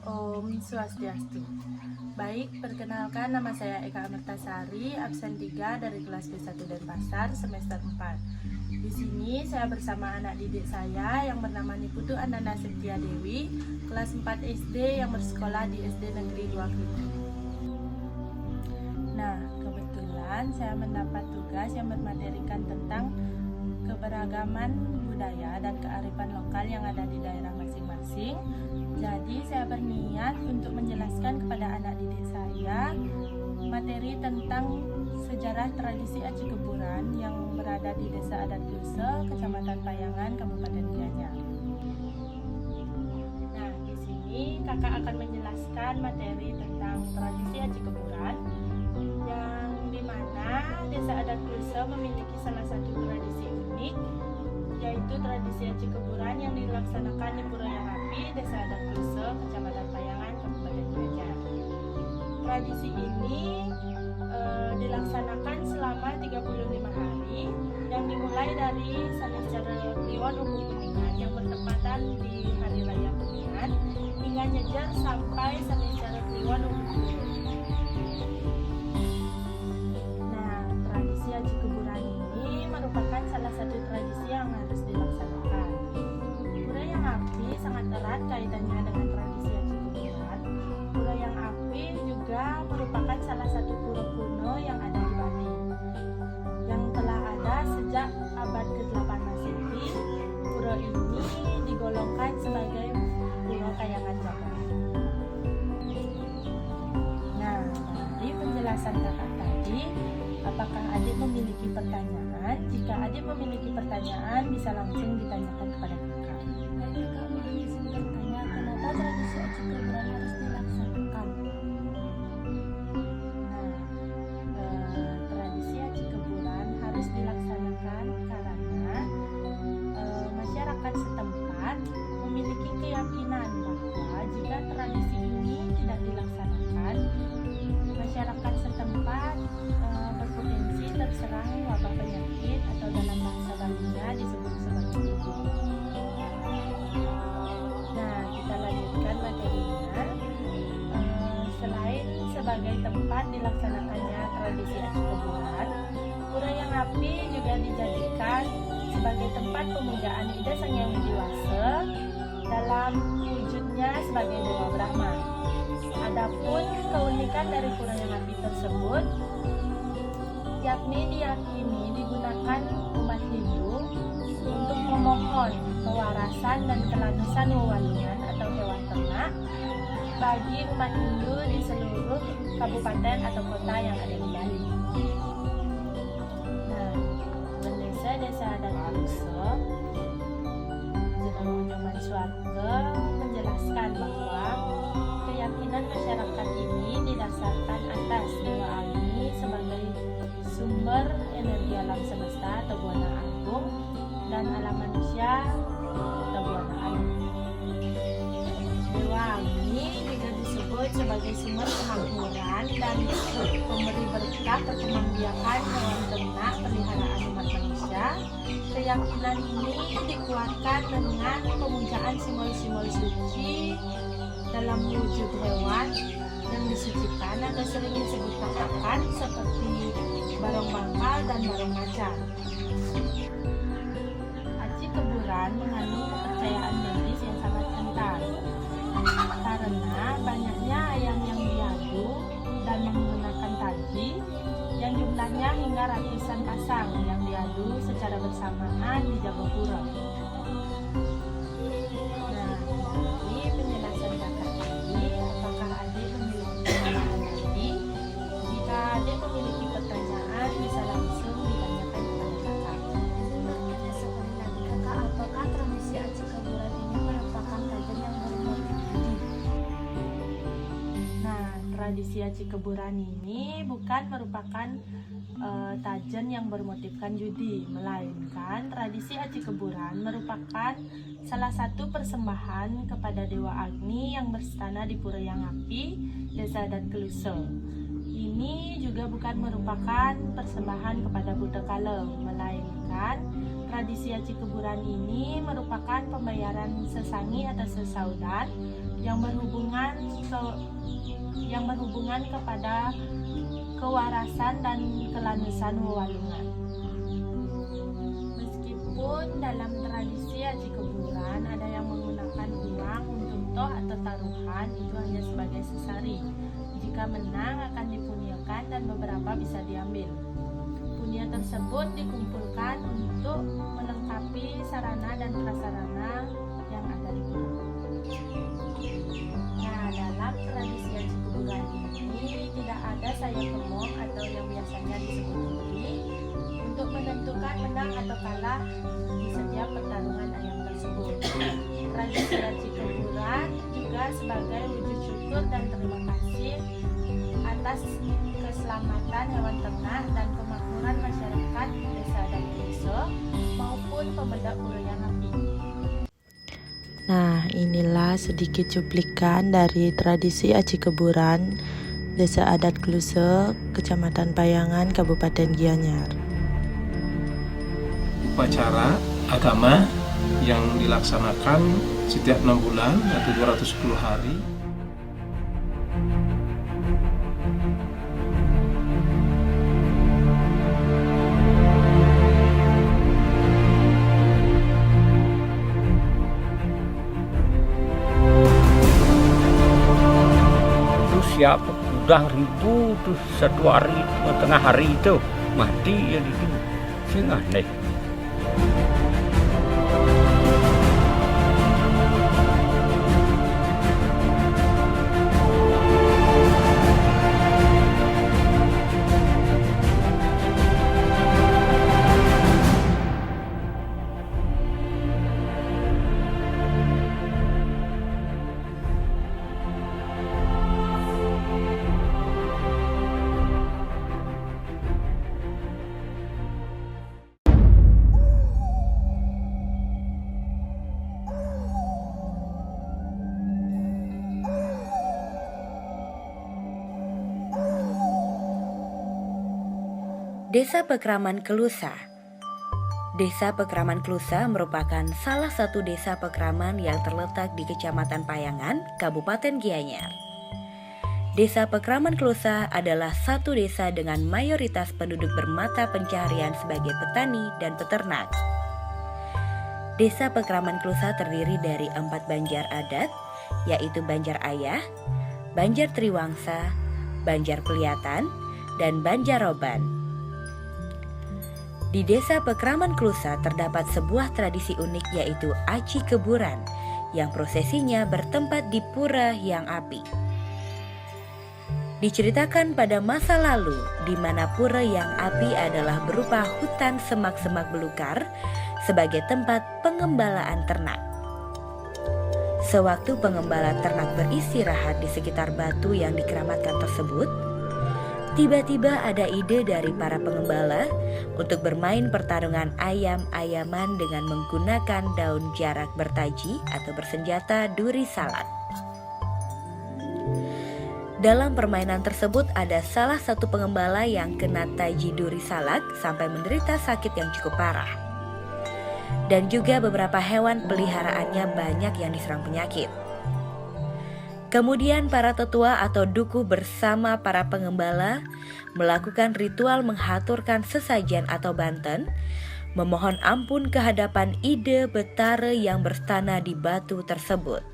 Om Swastiastu. Baik, perkenalkan nama saya Eka Amertasari, absen 3 dari kelas B1 Denpasar semester 4. Di sini saya bersama anak didik saya yang bernama Niputu Ananda Septia Dewi, kelas 4 SD yang bersekolah di SD Negeri 2 Keliti. Nah, kebetulan saya mendapat tugas yang bermaterikan tentang keberagaman budaya dan kearifan lokal yang ada di daerah masing-masing. Jadi saya berniat untuk menjelaskan kepada anak didik saya materi tentang sejarah tradisi Aci Keburan yang berada di Desa Adat Kluse, Kecamatan Payangan, Kabupaten Gianyar. Nah, di sini kakak akan menjelaskan materi tentang tradisi Aci Keburan yang dimana Desa Adat Kluse memiliki salah satu tradisi unik, yaitu tradisi Aci Keburan yang dilaksanakan di Pura Yang Api, Desa Adat Kluse, Kecamatan Payangan, Kabupaten Gianyar. Tradisi ini dilaksanakan selama 35 hari yang dimulai dari Sanicara Kliwon Ubu Kuningan yang bertepatan di Hari Raya Kuningan hingga nyejar sampai Sanicara Kliwon Ubu Kuningan. Nah, tradisi Aci Keburan ini merupakan salah satu tradisi yang harus dilaksanakan. Pura Yang Api sangat erat kaitannya dengan tradisi Aci Keburan. Pura Yang Api juga merupakan salah satu pura kuno yang ada di Bali, yang telah ada sejak abad ke-8 Masehi. Pura ini digolongkan sebagai Pura Kayangan Jabat. Nah, dari penjelasan kakak tadi, apakah adik memiliki pertanyaan? Jika adik memiliki pertanyaan, bisa langsung ditanyakan kepada kakak. Adik, Kak, mohon izin bertanya, kenapa tradisi Aci Keburan harus dilaksanakan? Tradisi Aci Keburan harus dilaksanakan karena masyarakat setempat memiliki keyakinan bahwa jika tradisi ini tidak dilaksanakan, masyarakat setempat berpotensi terserang wabah penyakit atau dalam bahasa Balinya disebut sebagai TB. Nah, kita lanjutkan materinya. Selain sebagai tempat dilaksanakannya tradisi Aci Keburan, Pura Yang Api juga dijadikan sebagai tempat pemujaan Ida Sang Hyang Widiwasa dalam wujudnya sebagai Dewa Brahma. Adapun keunikan dari Pura Yang Api tersebut yakni diyakini digunakan umat Hindu untuk memohon kewarasan dan kelanusan wewalungan atau hewan ternak bagi umat Hindu di seluruh kabupaten atau kota yang ada di Bali. Nah, Desa Adat Kluse Jenderal Nyoman Suarke menjelaskan bahwa keyakinan masyarakat ini didasarkan atas Dewa Agni sebagai sumber energi alam semesta atau buana agung dan alam manusia atau buana alam. Dewa Agni juga disebut sebagai sumber kemakmuran dan pemberi berkah perkembangbiakan hewan ternak peliharaan umat manusia. Keyakinan ini dikuatkan dengan pemujaan simbol-simbol suci dalam wujud hewan yang disucikan atau sering disebut tatakan seperti barong bangkal dan barong macan. Aci Keburan mengandung kepercayaan medis yang sangat kental karena banyaknya ayam yang diadu dan menggunakan taji yang jumlahnya hingga ratusan pasang yang diadu secara bersamaan di Jagopura. Nah, ini penjelasan kakak tadi. Apakah adik memiliki pertanyaan lagi? Jika adik memiliki pertanyaan, bisa langsung ditanyakan kepada kakak. Izin bertanya sekali lagi, Kakak, apakah tradisi Aci Keburan ini merupakan tajan yang bermotif judi? Nah, tradisi Aci Keburan ini bukan merupakan tajan yang bermotifkan judi, melainkan tradisi Aci Keburan merupakan salah satu persembahan kepada Dewa Agni yang berstana di Pura Yang Api, Desa Adat Kluse. Ini juga bukan merupakan persembahan kepada Buta Kala, melainkan tradisi aci keburan ini merupakan pembayaran sesangi atau sesaudan yang berhubungan kepada kewarasan dan kelanusan wewalungan. Meskipun dalam tradisi aci keburan ada yang menggunakan uang untuk toh atau taruhan, itu hanya sebagai sesari. Jika menang akan dipuniakan dan beberapa bisa diambil. Punia tersebut dikumpulkan untuk melengkapi sarana dan prasarana yang ada di pura. Nah, dalam tradisi aci keburan ini tidak ada saya kemong atau yang biasanya disebut juri untuk menentukan menang atau kalah di setiap pertarungan ayam tersebut. Tradisi aci keburan juga sebagai wujud syukur dan terima kasih atas keselamatan hewan ternak dan kemakmuran masyarakat desa dan desa maupun pembedak Puroyan Api. Nah, inilah sedikit cuplikan dari tradisi aci keburan Desa Adat Kluse, Kecamatan Payangan, Kabupaten Gianyar. Upacara agama yang dilaksanakan setiap 6 bulan atau 210 hari. Siap udah ribu tuh satu hari tengah hari itu mati ya itu sing aneh. Desa Pekraman Klusa. Desa Pekraman Klusa merupakan salah satu desa pekraman yang terletak di Kecamatan Payangan, Kabupaten Gianyar. Desa Pekraman Klusa adalah satu desa dengan mayoritas penduduk bermata pencaharian sebagai petani dan peternak. Desa Pekraman Klusa terdiri dari 4 banjar adat, yaitu Banjar Ayah, Banjar Triwangsa, Banjar Peliatan, dan Banjar Roban. Di Desa Pekraman Klusa terdapat sebuah tradisi unik yaitu aci keburan yang prosesinya bertempat di Pura Hyang Api. Diceritakan pada masa lalu di mana Pura Hyang Api adalah berupa hutan semak-semak belukar sebagai tempat pengembalaan ternak. Sewaktu pengembala ternak beristirahat di sekitar batu yang dikeramatkan tersebut, tiba-tiba ada ide dari para pengembala untuk bermain pertarungan ayam-ayaman dengan menggunakan daun jarak bertaji atau bersenjata duri salak. Dalam permainan tersebut ada salah satu pengembala yang kena taji duri salak sampai menderita sakit yang cukup parah. Dan juga beberapa hewan peliharaannya banyak yang diserang penyakit. Kemudian para tetua atau duku bersama para pengembala melakukan ritual menghaturkan sesajen atau banten, memohon ampun ke hadapan ide betara yang berstana di batu tersebut.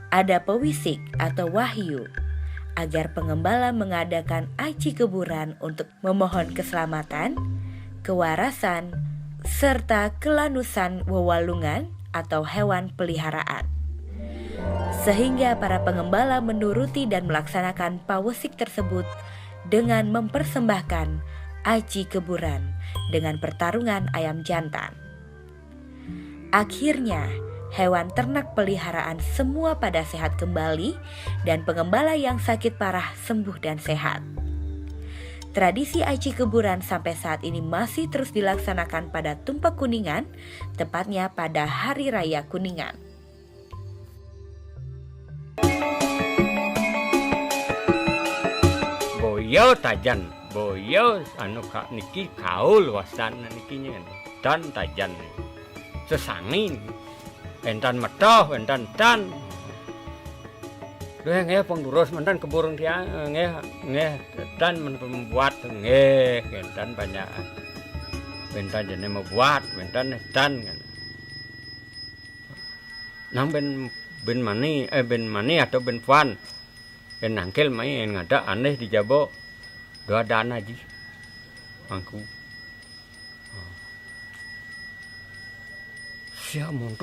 Ada pewisik atau wahyu agar pengembala mengadakan aci keburan untuk memohon keselamatan, kewarasan, serta kelanusan wewalungan atau hewan peliharaan. Sehingga para pengembala menuruti dan melaksanakan pawesik tersebut dengan mempersembahkan aci keburan dengan pertarungan ayam jantan. Akhirnya, hewan ternak peliharaan semua pada sehat kembali dan pengembala yang sakit parah sembuh dan sehat. Tradisi aci keburan sampai saat ini masih terus dilaksanakan pada Tumpak Kuningan, tepatnya pada Hari Raya Kuningan. Boyo tajan, boyo anu niki kaul wasana nikinya. dan tajan sesangin entan metoh entan tan Dua nge pengurus mantan keburung dia nge dan membuat nge dan banyak bentan jadi membuat bentan dan nang ben mani atau ben fan ben nangkel mai ngada aneh di jabo dua dana ji angku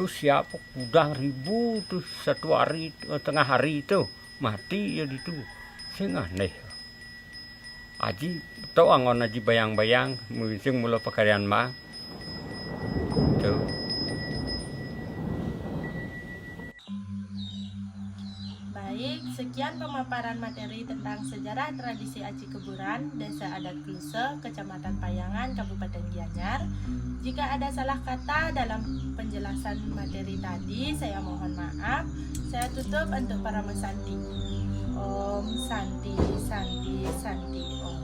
siapa udang ribu tuh satu hari tengah hari itu mati ya itu sing aneh aji tau angon aji bayang-bayang sing mula pekaryan mah tuh. Baik, sekian pemaparan materi tentang sejarah tradisi Aci Keburan, Desa Adat Kluse, Kecamatan Payangan, Kabupaten Gianyar. Jika ada salah kata dalam penjelasan materi tadi, saya mohon maaf. Saya tutup untuk para mesanti. Om Santi Santi Santi Om.